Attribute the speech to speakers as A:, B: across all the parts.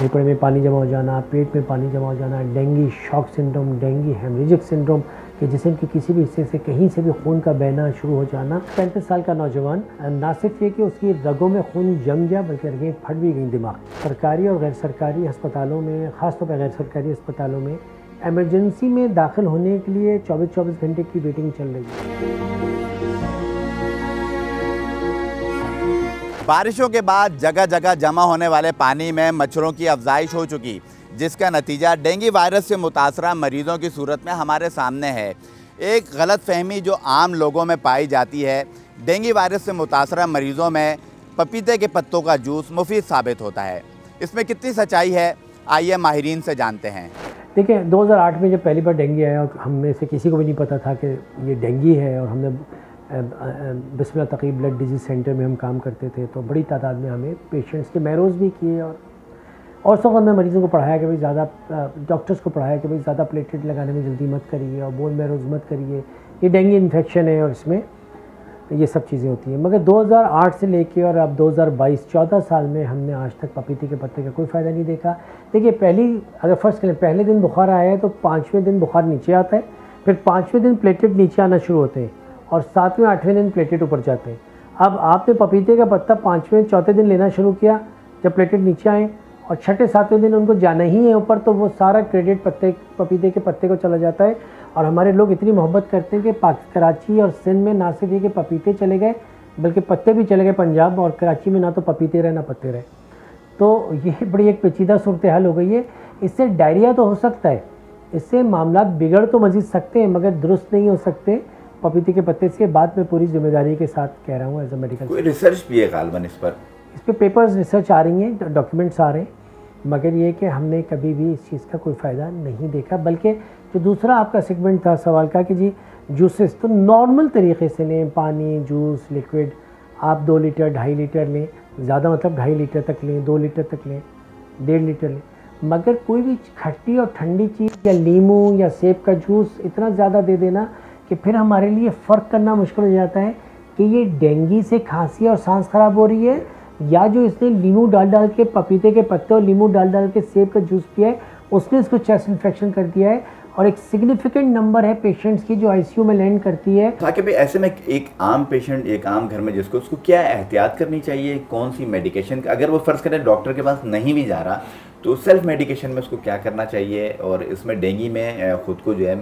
A: फेफड़े में पानी जमा हो जाना, पेट में पानी जमा हो जाना, dengue shock syndrome, dengue haemorrhagic syndrome कि जिसम के किसी भी हिस्से से कहीं से भी खून का बहना शुरू हो जाना। 35 साल का नौजवान ना सिर्फ ये कि उसकी रगों में खून जम गया बल्कि रगें फट भी गई दिमाग। सरकारी और गैर सरकारी अस्पतालों में, ख़ासतौर पर गैर सरकारी अस्पतालों में एमरजेंसी में दाखिल होने के लिए 24 घंटे की वेटिंग चल रही है।
B: बारिशों के बाद जगह जगह जमा होने वाले पानी में मच्छरों की अफजाइश हो चुकी, जिसका नतीजा डेंगू वायरस से मुतासरा मरीजों की सूरत में हमारे सामने है। एक गलत फहमी जो आम लोगों में पाई जाती है, डेंगू वायरस से मुतासरा मरीजों में पपीते के पत्तों का जूस मुफीद साबित होता है। इसमें कितनी सच्चाई है, आइए माहिरीन से जानते हैं।
A: देखिए 2008 में जब पहली बार डेंगू आया और हम में से किसी को भी नहीं पता था कि ये डेंगू है, और हमने बिस्मिल्लाह तकी ब्लड डिजीज़ सेंटर में हम काम करते थे, तो बड़ी तादाद में हमें पेशेंट्स के मैरोज़ भी किए और सब हमने मरीज़ों को पढ़ाया कि भाई ज़्यादा, डॉक्टर्स को पढ़ाया कि भाई ज़्यादा प्लेटलेट लगाने में जल्दी मत करिए और बोन मैरोज़ मत करिए, ये डेंगू इन्फेक्शन है और इसमें ये सब चीज़ें होती हैं। मगर 2008 से लेके और अब 2022 14 साल में हमने आज तक पपीते के पत्ते का कोई फ़ायदा नहीं देखा। देखिए अगर फ़र्ज़ करें पहले दिन बुखार आया है तो 5वें दिन बुखार नीचे आता है, फिर 5वें दिन प्लेटलेट नीचे आना शुरू होते हैं और 7वें 8वें दिन प्लेटलेट ऊपर जाते हैं। अब आपने पपीते का पत्ता 5वें 4थे दिन लेना शुरू किया जब प्लेटलेट नीचे आए, और 6ठे 7वें दिन उनको जाना ही है ऊपर, तो वो सारा क्रेडिट पपीते के पत्ते को चला जाता है। और हमारे लोग इतनी मोहब्बत करते हैं कि कराची और सिंध में ना सिर्फ ये कि पपीते चले गए बल्कि पत्ते भी चले गए पंजाब, और कराची में ना तो पपीते रहे ना पत्ते रहे। तो ये बड़ी एक पेचीदा सूरत हाल हो गई है। इससे डायरिया तो हो सकता है, इससे मामला बिगड़ तो मजीद सकते हैं मगर दुरुस्त नहीं हो सकते पपीते के पत्ते से। बात मैं पूरी जिम्मेदारी के साथ कह रहा हूँ एज अ मेडिकल।
B: कोई रिसर्च भी है गालबन इस पर
A: पेपर्स रिसर्च आ रही हैं, डॉक्यूमेंट्स आ रहे हैं, मगर ये कि हमने कभी भी इस चीज़ का कोई फ़ायदा नहीं देखा। बल्कि जो दूसरा आपका सेगमेंट था सवाल का कि जी जूसेस, तो नॉर्मल तरीके से लें, पानी, जूस, लिक्विड, आप 2 लीटर 2.5 लीटर लें, ज़्यादा मतलब 2.5 लीटर तक लें, 2 लीटर तक लें, 1.5 लीटर लें, मगर कोई भी खट्टी और ठंडी चीज़ या नींबू या सेब का जूस इतना ज़्यादा दे देना कि फिर हमारे लिए फ़र्क करना मुश्किल हो जाता है कि ये डेंगू से खांसी और सांस ख़राब हो रही है या जो इसने नींबू डाल के पपीते के पत्ते और नींबू डाल के सेब का जूस पिया है उसने इसको चेस्ट इन्फेक्शन कर दिया है। और एक सिग्निफिकेंट नंबर है पेशेंट्स की जो आईसीयू में लैंड करती है।
B: ताकि भाई ऐसे में एक आम पेशेंट, एक आम घर में जिसको, उसको क्या एहतियात करनी चाहिए, कौन सी मेडिकेशन, अगर वो फ़र्ज़ करें डॉक्टर के पास नहीं भी जा रहा तो सेल्फ मेडिकेशन में उसको क्या करना चाहिए, और इसमें डेंगू में ख़ुद को जो है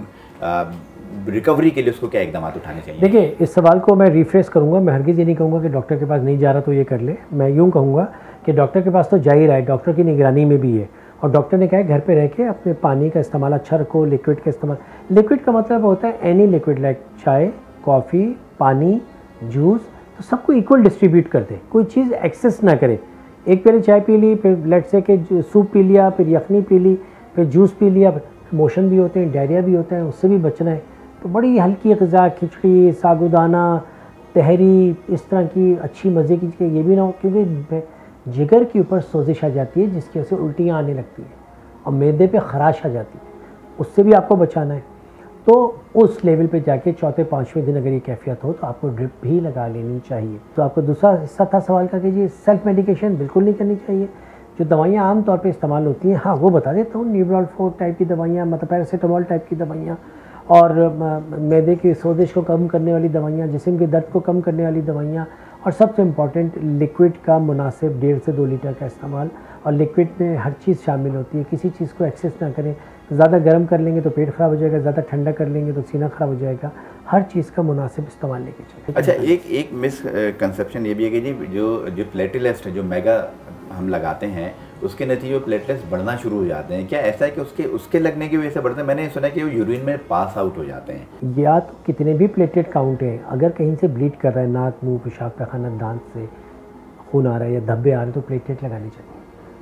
B: रिकवरी के लिए उसको क्या इकदाम उठाने चाहिए?
A: देखिए इस सवाल को मैं रिफ्रेश करूँगा। मैं हरगिज़ ये नहीं कहूँगा कि डॉक्टर के पास नहीं जा रहा तो ये कर ले। मैं यूँ कहूँगा कि डॉक्टर के पास तो जा ही रहा है, डॉक्टर की निगरानी में भी है, और डॉक्टर ने कहा है घर पे रह के अपने पानी का इस्तेमाल अच्छा रखो, लिक्विड का इस्तेमाल। लिक्विड का मतलब होता है एनी लिक्विड, लाइक चाय, कॉफ़ी, पानी, जूस, तो सबको इक्वल डिस्ट्रीब्यूट कर दे, कोई चीज़ एक्सेस ना करे। एक प्याली चाय पी ली, फिर लेट से कि सूप पी लिया, फिर यखनी पी ली, फिर जूस पी लिया, मोशन भी होते हैं, डायरिया भी होता है, उससे भी बचना है। तो बड़ी हल्की ग़िज़ा, खिचड़ी, साबूदाना, तहरी, इस तरह की अच्छी मज़े की चीज़ें, ये भी ना हो क्योंकि जिगर के ऊपर सोजिश आ जाती है जिसकी वजह से उल्टियाँ आने लगती हैं और मैदे पे ख़राश आ जाती है, उससे भी आपको बचाना है। तो उस लेवल पे जाके 4-5वें दिन अगर ये कैफियत हो तो आपको ड्रिप भी लगा लेनी चाहिए। तो आपको दूसरा हिस्सा था सवाल का कि जी सेल्फ मेडिकेशन बिल्कुल नहीं करनी चाहिए। जो दवाइयाँ आम तौर पे इस्तेमाल होती हैं, हाँ वो बता देता हूँ, न्यूरोल टाइप की दवाइयाँ, मतलब पैरासीटामोल टाइप की दवाइयाँ, और मैदे की सोजिश को कम करने वाली दवाइयाँ, जिस्म के दर्द को कम करने वाली दवाइयाँ, और सबसे इम्पॉर्टेंट लिक्विड का मुनासिब 1.5 से 2 लीटर का इस्तेमाल। और लिक्विड में हर चीज़ शामिल होती है, किसी चीज़ को एक्सेस ना करें। ज़्यादा गर्म कर लेंगे तो पेट ख़राब हो जाएगा, ज़्यादा ठंडा कर लेंगे तो सीना ख़राब हो जाएगा। हर चीज़ का मुनासिब इस्तेमाल लेके चाहिए।
B: अच्छा, एक मिसकंसेप्शन ये भी है कि जी जो प्लेटलेट्स है, जो मेगा हम लगाते हैं, उसके नतीजे प्लेटलेट्स बढ़ना शुरू हो जाते हैं। क्या ऐसा है कि उसके लगने की वजह से बढ़ते हैं? मैंने सुना कि वो यूरिन में पास आउट हो जाते हैं।
A: या तो कितने भी प्लेटलेट काउंट हैं, अगर कहीं से ब्लीड कर रहा है, नाक, मुंह, पेशाब, पैखाना, दांत से खून आ रहा है या धब्बे आ रहे हैं तो प्लेटलेट लगानी चाहिए।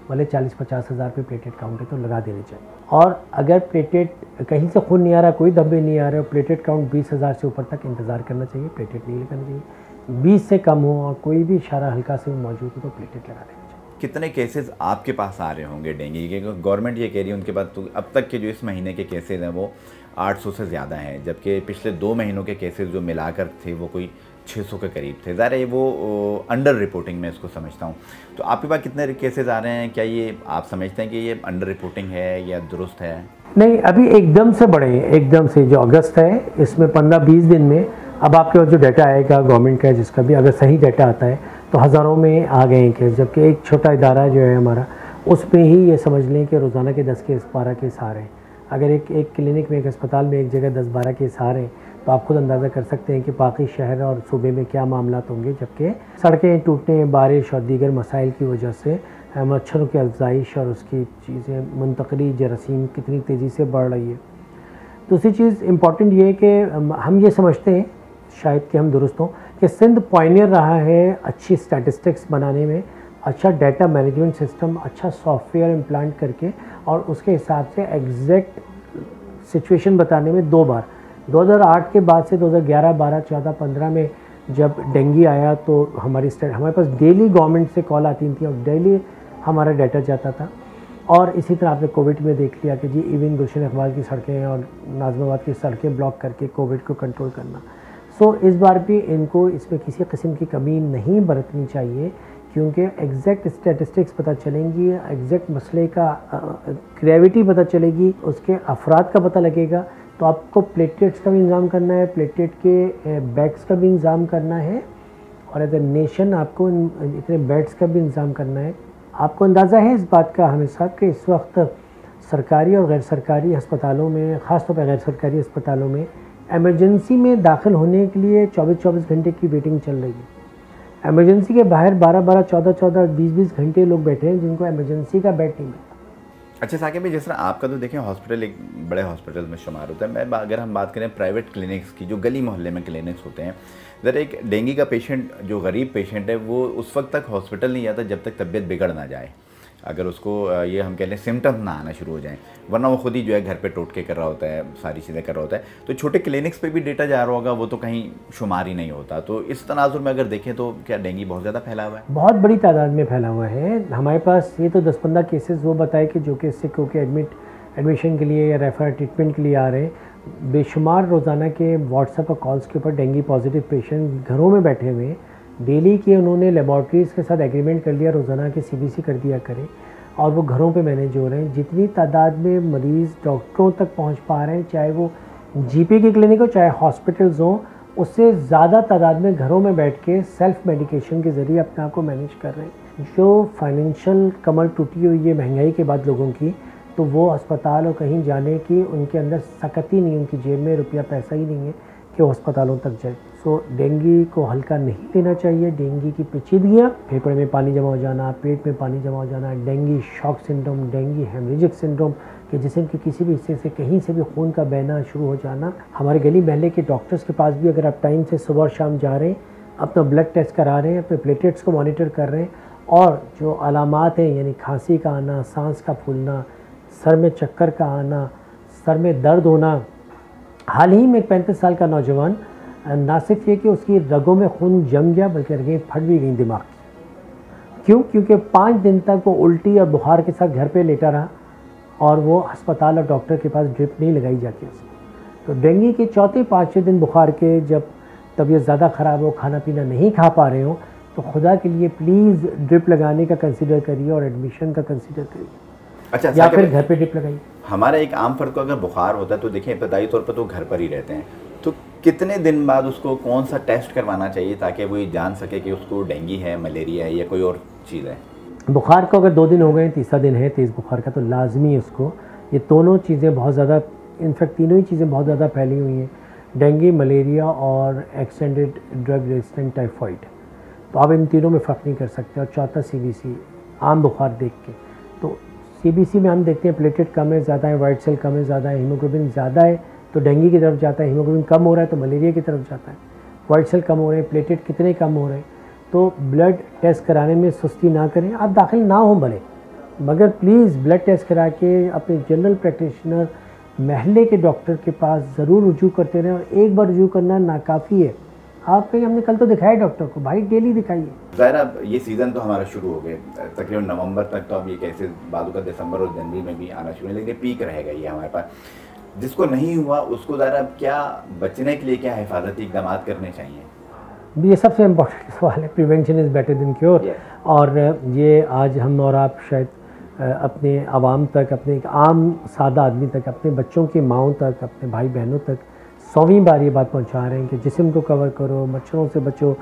A: भले 40-50 हज़ार पे प्लेटलेट काउंट है तो लगा देनी चाहिए। और अगर प्लेटलेट कहीं से खून नहीं आ रहा, कोई धब्बे नहीं आ रहे, प्लेटलेट काउंट 20,000 से ऊपर तक इंतज़ार करना चाहिए, प्लेटलेट नहीं लगानी चाहिए। 20 से कम हो और कोई भी इशारा हल्का से मौजूद हो तो प्लेटलेट लगा देना चाहिए।
B: कितने केसेस आपके पास आ रहे होंगे डेंगू के? गवर्नमेंट ये कह रही है उनके पास तो अब तक के जो इस महीने के केसेस हैं वो 800 से ज़्यादा हैं, जबकि पिछले 2 महीनों के केसेस जो मिलाकर थे वो कोई 600 के करीब थे। ज़ाहिर है वो अंडर रिपोर्टिंग में इसको समझता हूँ। तो आपके पास कितने केसेस आ रहे हैं? क्या ये आप समझते हैं कि ये अंडर रिपोर्टिंग है या दुरुस्त है?
A: नहीं, अभी एकदम से बढ़े हैं, एकदम से जो अगस्त है इसमें 15-20 दिन में अब आपके पास जो डाटा आएगा गवर्नमेंट का, जिसका भी अगर सही डाटा आता है तो हज़ारों में आ गए हैं केस। जबकि एक छोटा इदारा जो है हमारा, उसमें ही ये समझ लें कि रोज़ाना के 10 केस 12 केस आ रहे हैं। अगर एक क्लिनिक में, एक अस्पताल में एक जगह 10-12 केस आ रहे हैं तो आप खुद अंदाज़ा कर सकते हैं कि बाकी शहर और सूबे में क्या मामला होंगे। जबकि सड़कें टूटने, बारिश और दीगर मसाइल की वजह से मच्छरों की अफजाइश और उसकी चीज़ें मुंतकली जरासीम कितनी तेज़ी से बढ़ रही है। दूसरी चीज़ इम्पॉर्टेंट ये है कि हम ये समझते हैं, शायद कि हम दुरुस्त हों, कि सिंध पॉइनियर रहा है अच्छी स्टैटिस्टिक्स बनाने में, अच्छा डाटा मैनेजमेंट सिस्टम, अच्छा सॉफ्टवेयर इम्प्लांट करके और उसके हिसाब से एग्जैक्ट सिचुएशन बताने में 2 बार, 2008 के बाद से 2011, 12, 14, 15 में जब डेंगू आया तो हमारे पास डेली गवर्नमेंट से कॉल आती थी और डेली हमारा डाटा जाता था। और इसी तरह आपने कोविड में देख लिया कि जी इवन गुलशन इकबाल की सड़कें और नाज़िमाबाद की सड़कें ब्लॉक करके कोविड को कंट्रोल करना। सो इस बार भी इनको इसमें किसी किस्म की कमी नहीं बरतनी चाहिए, क्योंकि एग्जैक्ट स्टैटिस्टिक्स पता चलेंगी, एग्जैक्ट मसले का ग्रेविटी पता चलेगी, उसके अफराद का पता लगेगा। तो आपको प्लेटलेट्स का भी इंतज़ाम करना है, प्लेटलेट के बैग्स का भी इंतज़ाम करना है और एज ए नेशन आपको इतने बेड्स का भी इंतज़ाम करना है। आपको अंदाज़ा है इस बात का हमेशा कि इस वक्त सरकारी और गैर सरकारी अस्पतालों में, ख़ास तौर पर गैर सरकारी अस्पतालों में एमरजेंसी में दाखिल होने के लिए 24-24 घंटे की वेटिंग चल रही है। एमरजेंसी के बाहर 12-12, 14-14, 20-20 घंटे लोग बैठे हैं जिनको एमरजेंसी का बेड नहीं मिलता।
B: अच्छा साकिब भाई, जिस तरह आपका तो देखें हॉस्पिटल एक बड़े हॉस्पिटल में शुमार होता है, मैं अगर हम बात करें प्राइवेट क्लिनिक्स की, जो गली मोहल्ले में क्लिनिक्स होते हैं, ज़रा एक डेंगू का पेशेंट, जो गरीब पेशेंट है, वो उस वक्त तक हॉस्पिटल नहीं आता जब तक तबीयत बिगड़ ना जाए, अगर उसको ये हम कह लें सिम्टम्स ना आना शुरू हो जाएं, वरना वो खुद ही जो है घर पे टोटके कर रहा होता है, सारी चीज़ें कर रहा होता है। तो छोटे क्लिनिक्स पे भी डेटा जा रहा होगा, वो तो कहीं शुमार ही नहीं होता। तो इस तनाजुर में अगर देखें तो क्या डेंगू बहुत ज़्यादा फैला हुआ है?
A: बहुत बड़ी तादाद में फैला हुआ है। हमारे पास ये तो 10-15 केसेस वो बताए कि जो कि सिक होकर एडमिशन के लिए या रेफर ट्रीटमेंट के लिए आ रहे हैं। बेशुमार रोज़ाना के व्हाट्सएप और कॉल्स के ऊपर डेंगू पॉजिटिव पेशेंट घरों में बैठे हुए हैं। डेली के उन्होंने लेबॉर्ट्रीज़ के साथ एग्रीमेंट कर लिया, रोज़ाना के CBC कर दिया करें और वो घरों पे मैनेज हो रहे हैं। जितनी तादाद में मरीज़ डॉक्टरों तक पहुंच पा रहे हैं, चाहे वो GP की क्लिनिक हो चाहे हॉस्पिटल्स हों, उससे ज़्यादा तादाद में घरों में बैठ के सेल्फ़ मेडिकेशन के ज़रिए अपने आप को मैनेज कर रहे हैं। जो फाइनेंशियल कमर टूटी हुई है महंगाई के बाद लोगों की, तो वो अस्पताल और कहीं जाने की उनके अंदर सकत ही नहीं, उनकी जेब में रुपया पैसा ही नहीं है कि वो अस्पतालों तक जाए। सो डेंगू को हल्का नहीं लेना चाहिए। डेंगू की पेचीदगियाँ, फेफड़े में पानी जमा हो जाना, पेट में पानी जमा हो जाना, dengue shock syndrome, dengue haemorrhagic syndrome कि जिस्म के किसी भी हिस्से से कहीं से भी खून का बहना शुरू हो जाना। हमारे गली महल्ले के डॉक्टर्स के पास भी अगर आप टाइम से सुबह और शाम जा रहे हैं, अपना ब्लड टेस्ट करा रहे हैं, अपने प्लेटलेट्स को मॉनिटर कर रहे हैं और जो अलामात हैं यानी खांसी का आना, सांस का फूलना, सर में चक्कर का आना, सर में दर्द होना। हाल ही में एक 35 साल का नौजवान, ना सिर्फ ये कि उसकी रगों में खून जम गया बल्कि रगें फट भी गई दिमाग की। क्यों? क्योंकि 5 दिन तक वो उल्टी और बुखार के साथ घर पे लेटा रहा और वो अस्पताल और डॉक्टर के पास ड्रिप नहीं लगाई जाती उसको। तो डेंगू के चौथे 5वें दिन बुखार के जब तबीयत ज़्यादा ख़राब हो, खाना पीना नहीं खा पा रहे हो, तो खुदा के लिए प्लीज़ ड्रिप लगाने का कंसिडर करिए और एडमिशन का कंसिडर करिए।
B: अच्छा,
A: या फिर घर पे ड्रिप लगाइए।
B: हमारा एक आम फर्द को अगर बुखार होता है तो देखिए इब्तदाई तौर पर तो घर पर ही रहते हैं, तो कितने दिन बाद उसको कौन सा टेस्ट करवाना चाहिए ताकि वो ये जान सके कि उसको डेंगू है, मलेरिया है या कोई और चीज़ है?
A: बुखार को अगर 2 दिन हो गए, तीसरा दिन है तेज़ बुखार का, तो लाजमी उसको, ये दोनों चीज़ें बहुत ज़्यादा, इनफैक्ट तीनों ही चीज़ें बहुत ज़्यादा फैली हुई हैं, डेंगू, मलेरिया और एक्सटेंडेड ड्रग रेजिस्टेंट टाइफाइड। तो आप इन तीनों में फ़र्क नहीं कर सकते। और चौथा CBC, आम बुखार देख के, तो CBC में हम देखते हैं प्लेटलेट कम है, ज़्यादा है, वाइट सेल कम है, ज़्यादा है, हीमोग्लोबिन ज़्यादा है तो डेंगू की तरफ जाता है, हीमोग्लोबिन कम हो रहा है तो मलेरिया की तरफ जाता है, वाइट सेल कम हो रहे हैं, प्लेटलेट कितने कम हो रहे हैं। तो ब्लड टेस्ट कराने में सुस्ती ना करें। आप दाखिल ना हों भले, मगर प्लीज़ ब्लड टेस्ट करा के अपने जनरल प्रैक्टिशनर, महल्ले के डॉक्टर के पास ज़रूर रुजू करते रहें। और एक बार रुजू करना नाकाफ़ी है। आप कहीं हमने कल तो दिखाया डॉक्टर को, भाई डेली दिखाइए।
B: ज़ाहिर अब ये सीज़न तो हमारा शुरू हो गए, तकरीबन नवंबर तक तो अब ये कैसे बाद का दिसंबर और जनवरी में भी आना शुरू है, लेकिन पीक रहेगा ये हमारे पास। जिसको नहीं हुआ उसको ज़रा क्या बचने के लिए क्या हिफाजती इकदाम करने चाहिए?
A: ये सबसे इम्पोर्टेंट सवाल है, prevention is better than cure. और ये आज हम और आप शायद अपने आवाम तक, अपने एक आम सादा आदमी तक, अपने बच्चों की माँओं तक, अपने भाई बहनों तक 100वीं बार ये बात पहुंचा रहे हैं कि जिस्म को कवर करो, मच्छरों से बचो।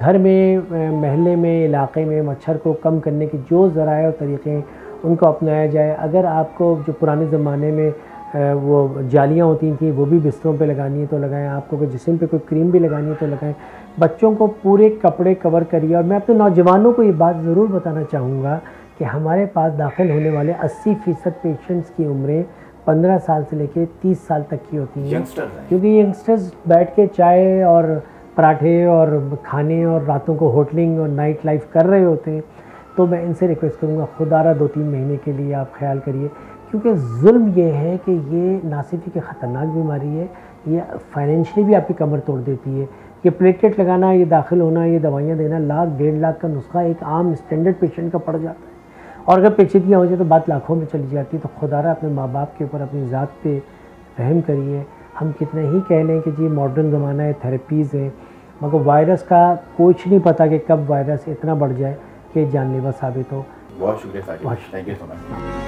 A: घर में, महल्ले में, इलाके में मच्छर को कम करने के जो ज़राए और तरीक़े हैं उनको अपनाया जाए। अगर आपको जो पुराने ज़माने में वो जालियाँ होती थी वो भी बिस्तरों पे लगानी है तो लगाएं, आपको अगर जिस्म पे कोई क्रीम भी लगानी है तो लगाएं। बच्चों को पूरे कपड़े कवर करिए। और मैं अपने नौजवानों को ये बात ज़रूर बताना चाहूँगा कि हमारे पास दाखिल होने वाले 80% पेशेंट्स की उम्रें 15 साल से लेकर 30 साल तक की होती हैं, क्योंकि यंगस्टर्स बैठ के चाय और पराठे और खाने और रातों को होटलिंग और नाइट लाइफ कर रहे होते हैं। तो मैं इनसे रिक्वेस्ट करूँगा, खुदारा 2-3 महीने के लिए आप ख्याल करिए, क्योंकि जुल्म ये है कि ये ना सिर्फ एक ख़तरनाक बीमारी है, ये फाइनेंशियली भी आपकी कमर तोड़ देती है। ये प्लेटलेट लगाना, ये दाखिल होना, ये दवाइयाँ देना, लाख 1.5 लाख का नुस्खा एक आम स्टैंडर्ड पेशेंट का पड़ जाता है। और अगर पेचीदगियाँ हो जाए तो बात लाखों में चली जाती है। तो खुदारा अपने माँ बाप के ऊपर, अपनी ज़ात पे रहम करिए। हम कितना ही कह लें कि जी मॉडर्न ज़माना है, थेरेपीज़ हैं, मगर वायरस का कुछ नहीं पता कि कब वायरस इतना बढ़ जाए कि जानलेवा साबित हो।
B: बहुत शुक्रिया, थैंक यू सो मच।